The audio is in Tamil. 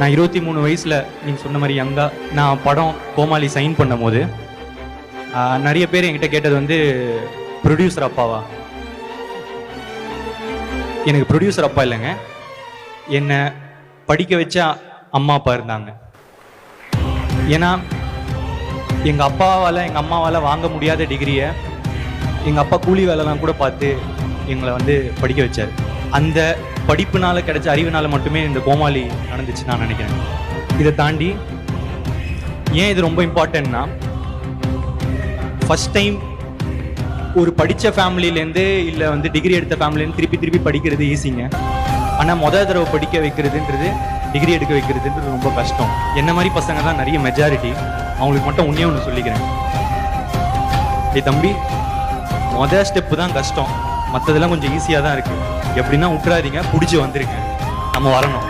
நான் 23 வயசில் நீங்கள் சொன்ன மாதிரி யங்கா நான் படம் கோமாளி சைன் பண்ணும் போது நிறைய பேர் என்கிட்ட கேட்டது வந்து ப்ரொடியூசர் அப்பாவா. எனக்கு ப்ரொடியூசர் அப்பா இல்லைங்க, என்னை படிக்க வச்ச அம்மா அப்பா இருந்தாங்க. ஏன்னா எங்கள் அம்மாவால் வாங்க முடியாத டிகிரியை எங்கள் அப்பா கூலி வேலைலாம் கூட பார்த்து எங்களை வந்து படிக்க வச்சார். அந்த படிப்புனால கிடைச்ச அறிவுனால மட்டுமே இந்த கோமாளி நடந்துச்சு நான் நினைக்கிறேன். இதை தாண்டி ஏன் இது ரொம்ப இம்பார்ட்டன்ட்னா, ஃபர்ஸ்ட் டைம் ஒரு படித்த ஃபேமிலியிலேருந்து இல்லை வந்து டிகிரி எடுத்த ஃபேமிலிலேருந்து திருப்பி படிக்கிறது ஈஸிங்க. ஆனால் மொதல் தடவை படிக்க வைக்கிறதுன்றது, டிகிரி எடுக்க வைக்கிறதுன்றது ரொம்ப கஷ்டம். என்ன மாதிரி பசங்க தான் நிறைய மெஜாரிட்டி. அவங்களுக்கு மட்டும் உன்னே ஒன்று சொல்லிக்கிறேன், தம்பி மொதல் ஸ்டெப்பு தான் கஷ்டம், மற்றதெல்லாம் கொஞ்சம் ஈஸியாக தான் இருக்குது. எப்படின்னா விட்டுறாதீங்க, பிடிச்சி வந்துருங்க, நம்ம வரணும்.